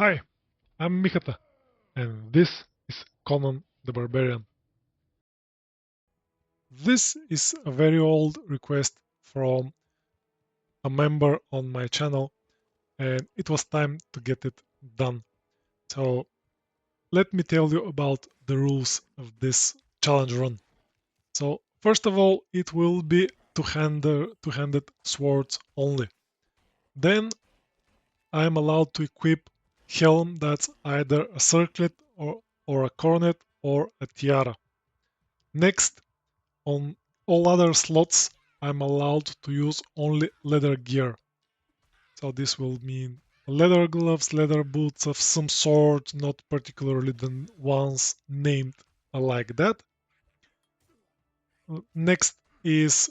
Hi, I'm Mikata, and this is Conan the Barbarian. This is a very old request from a member on my channel, and it was time to get it done. So let me tell you about the rules of this challenge run. So first of all, it will be two-handed swords only. Then I'm allowed to equip helm that's either a circlet or a coronet or a tiara. Next, on all other slots, I'm allowed to use only leather gear. So this will mean leather gloves, leather boots of some sort, not particularly the ones named like that. Next is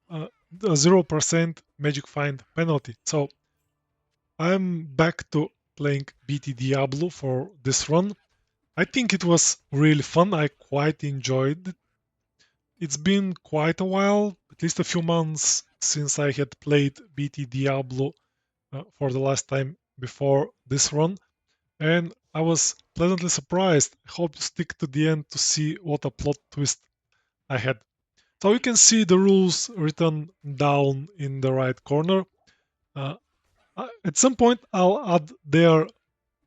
a 0% magic find penalty. So I'm back to playing BTDiablo for this run. I think it was really fun. I quite enjoyed it. It's been quite a while, at least a few months since I had played BTDiablo for the last time before this run, and I was pleasantly surprised. I hope to stick to the end to see what a plot twist I had. So you can see the rules written down in the right corner. Uh, at some point, I'll add their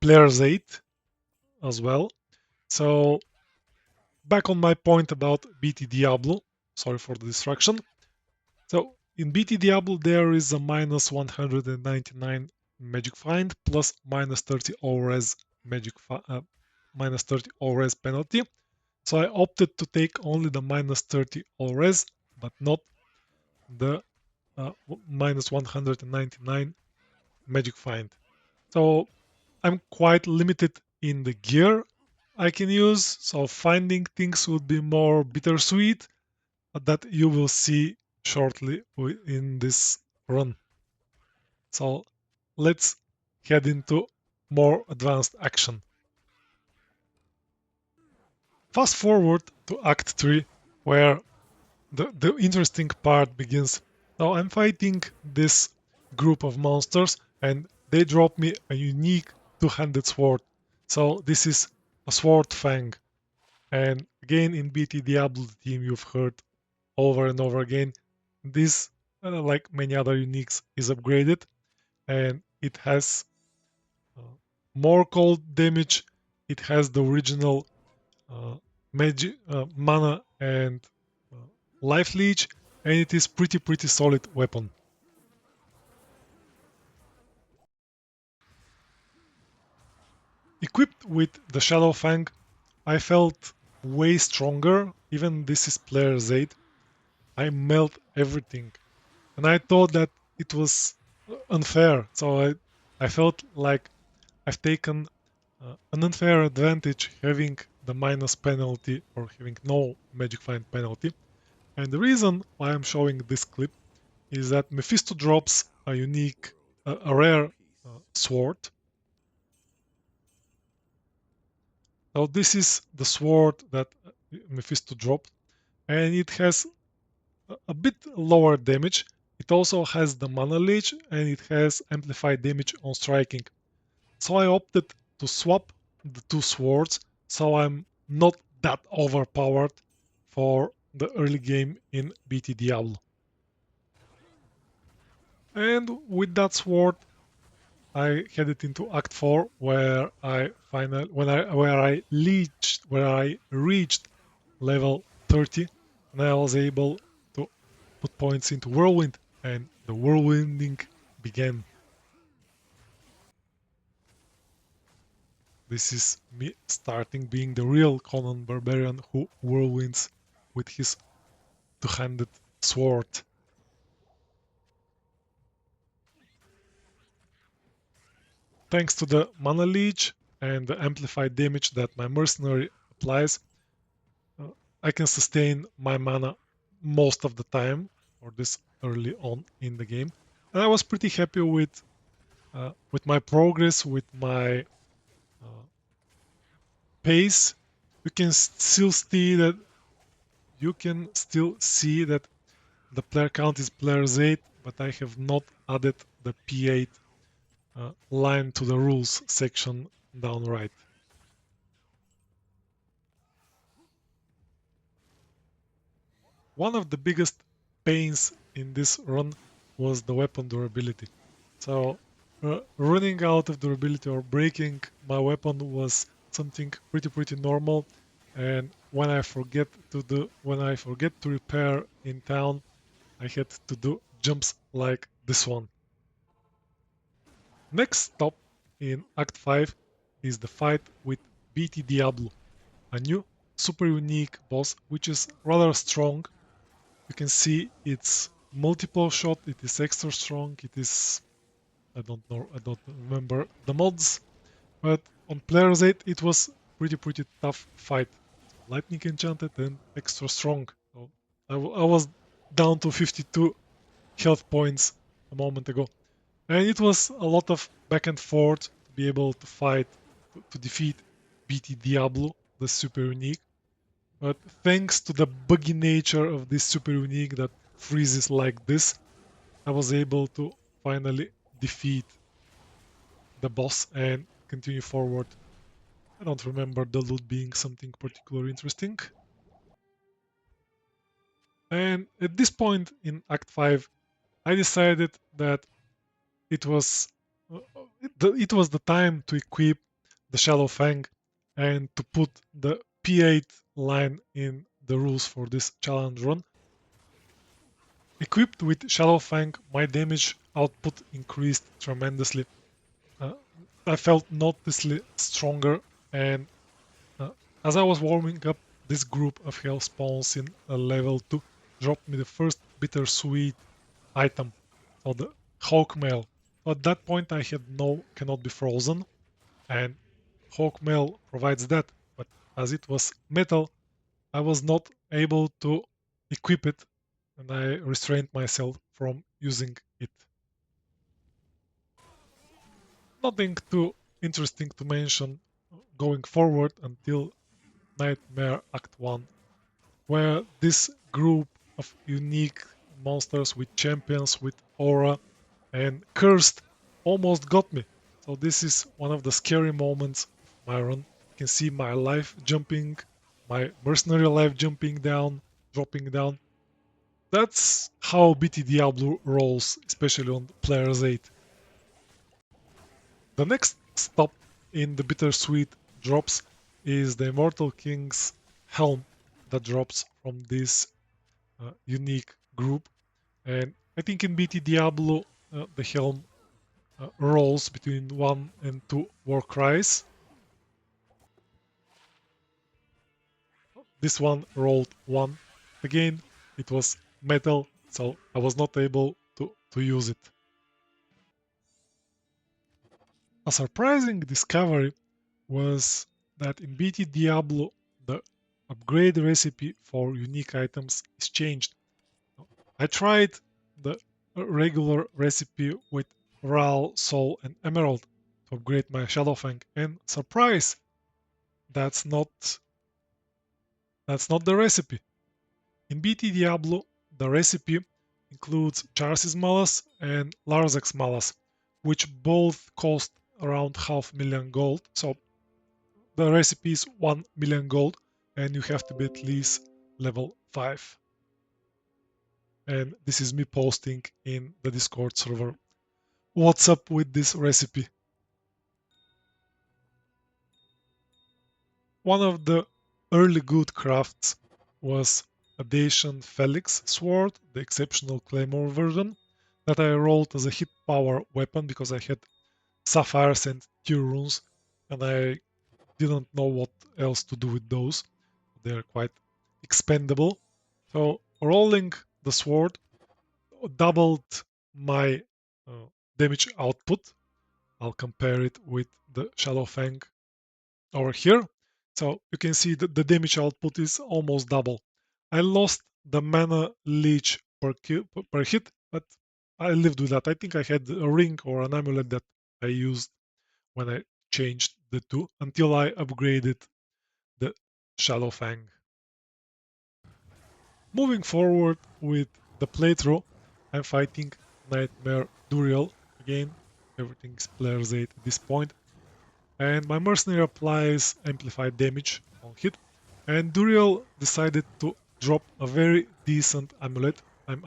player's aid as well. So back on my point about BTDiablo. Sorry for the distraction. So in BTDiablo there is a minus 199 magic find plus minus 30 res minus 30 res penalty. So I opted to take only the minus 30 res, but not the minus 199 magic find. So I'm quite limited in the gear I can use, so finding things would be more bittersweet, that you will see shortly in this run. So let's head into more advanced action. Fast forward to Act 3, where the interesting part begins. Now I'm fighting this group of monsters, and they drop me a unique two-handed sword. So this is a sword fang. And again, in BTDiablo team, you've heard over and over again, this, like many other uniques, is upgraded, and it has uh, more cold damage. It has the original magic, mana and uh, life leech, and it is pretty solid weapon. Equipped with the Shadow Fang, I felt way stronger. Even this is player's aid. I melt everything, and I thought that it was unfair. So I felt like I've taken an unfair advantage having the minus penalty or having no magic find penalty. And the reason why I'm showing this clip is that Mephisto drops a unique, a rare sword. Now this is the sword that Mephisto dropped, and it has a bit lower damage. It also has the mana leech, and it has amplified damage on striking. So I opted to swap the two swords, so I'm not that overpowered for the early game in BTDiablo. And with that sword, I headed into Act 4, where I reached level 30, and I was able to put points into Whirlwind, and the whirlwinding began. This is me starting being the real Conan Barbarian who whirlwinds with his two-handed sword. Thanks to the mana leech and the amplified damage that my mercenary applies, uh, I can sustain my mana most of the time, or this early on in the game. And I was pretty happy with my progress, with my pace. You can still see that the player count is players 8, but I have not added the P8 line to the rules section down right. One of the biggest pains in this run was the weapon durability. So running out of durability or breaking my weapon was something pretty normal. And when I forget to repair in town, I had to do jumps like this one. Next stop in Act 5 is the fight with BTDiablo, a new super unique boss which is rather strong. You can see it's multiple shot, it is extra strong, it is I don't know, I don't remember the mods, but on player's aid it was pretty tough fight. Lightning enchanted and extra strong. So I was down to 52 health points a moment ago. And it was a lot of back and forth to be able to fight, to defeat BTDiablo, the super unique. But thanks to the buggy nature of this super unique that freezes like this, I was able to finally defeat the boss and continue forward. I don't remember the loot being something particularly interesting. And at this point in Act 5, I decided that it was it was the time to equip the Shallow Fang and to put the P8 line in the rules for this challenge run. Equipped with Shallow Fang, my damage output increased tremendously. Uh, I felt noticeably stronger, and uh, as I was warming up, this group of hell spawns in a level 2 dropped me the first bittersweet item, so the Hawkmail. At that point, I had no cannot be frozen, and Hawkmail provides that, but as it was metal, I was not able to equip it, and I restrained myself from using it. Nothing too interesting to mention going forward until Nightmare Act 1, where this group of unique monsters with champions with aura and cursed almost got me. So this is one of the scary moments of my run. You can see my life jumping, my mercenary life jumping down, dropping down. That's how BTDiablo rolls, especially on player's 8. The next stop in the bittersweet drops is the Immortal King's helm that drops from this unique group. And I think in BTDiablo, the helm rolls between 1 and 2 war cries. This one rolled 1. Again, it was metal, so I was not able to use it. A surprising discovery was that in BTDiablo, the upgrade recipe for unique items is changed. I tried the regular recipe with Ral, Soul, and Emerald to upgrade my Shadowfang, and surprise, that's not that's not the recipe. In BTDiablo, the recipe includes Char's Malas and Larzak's Malas, which both cost around half million gold. So the recipe is 1 million gold, and you have to be at least level 5. And this is me posting in the Discord server. What's up with this recipe? One of the early good crafts was a Dacian Felix sword, the exceptional claymore version, that I rolled as a hit power weapon because I had sapphires and tier runes, and I didn't know what else to do with those. They're quite expendable. So rolling the sword doubled my uh, damage output. I'll compare it with the Shallow Fang over here. So you can see that the damage output is almost double. I lost the mana leech per hit, but I lived with that. I think I had a ring or an amulet that I used when I changed the two until I upgraded the Shallow Fang. Moving forward with the playthrough, I'm fighting Nightmare Duriel again. everything's player's 8 at this point. And my mercenary applies amplified damage on hit. And Duriel decided to drop a very decent amulet. I'm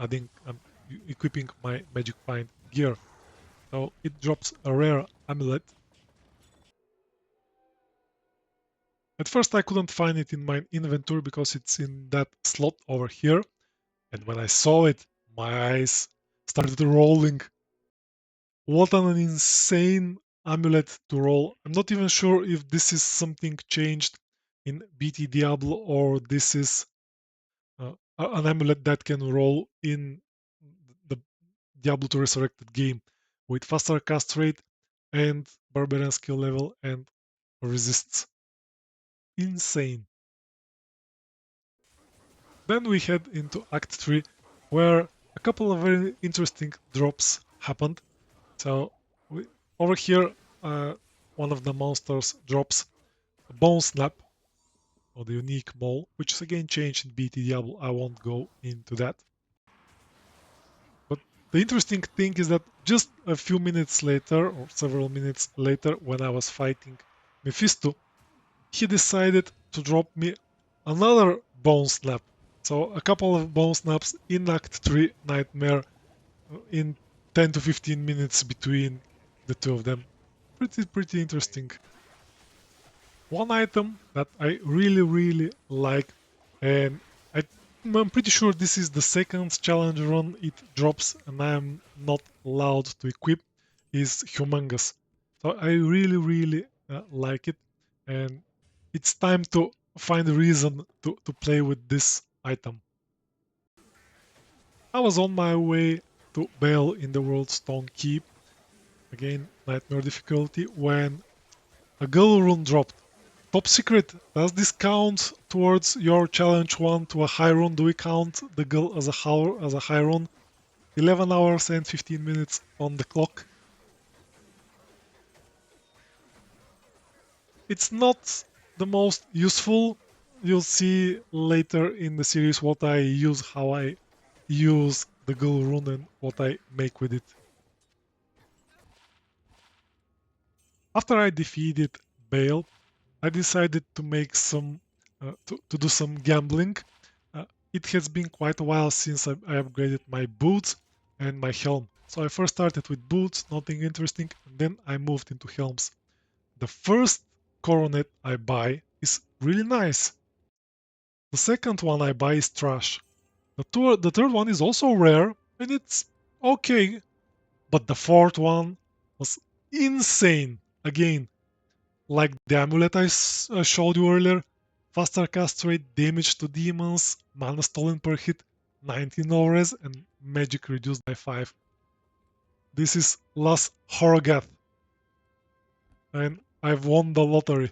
equipping my Magic Find gear. So it drops a rare amulet. At first I couldn't find it in my inventory because it's in that slot over here. And when I saw it, my eyes started rolling. What an insane amulet to roll. I'm not even sure if this is something changed in BTDiablo or this is an amulet that can roll in the Diablo 2 Resurrected game with faster cast rate and Barbarian skill level and resists. Insane. Then we head into Act 3 where a couple of very interesting drops happened. So over here, one of the monsters drops a Bonesnap, or the unique mole, which is again changed in BTDiablo. I won't go into that. But the interesting thing is that just a few minutes later, or several minutes later, when I was fighting Mephisto, he decided to drop me another Bonesnap. So a couple of Bonesnaps in Act 3 Nightmare in 10 to 15 minutes between the two of them. Pretty interesting. One item that I really like, and I'm pretty sure this is the second challenge run it drops and I am not allowed to equip, is Humongous. So I really like it, and it's time to find a reason to play with this item. I was on my way to Bale in the Worldstone Keep, again Nightmare difficulty, when a Gull rune dropped. Top secret, does this count towards your challenge 1 to a high run? Do we count the Gull as a high run? 11 hours and 15 minutes on the clock. It's not the most useful. You'll see later in the series what I use, how I use the Gull rune and what I make with it. After I defeated Bale, I decided to make to do some gambling. It has been quite a while since I upgraded my boots and my helm. So I first started with boots, nothing interesting, and then I moved into helms. The first coronet I buy is really nice. The second one I buy is trash. The third one is also rare, and it's okay. But the fourth one was insane. Again, like the amulet I showed you earlier, faster cast rate, damage to demons, mana stolen per hit, 19 ores, and magic reduced by 5. This is Las Horgath, and I've won the lottery.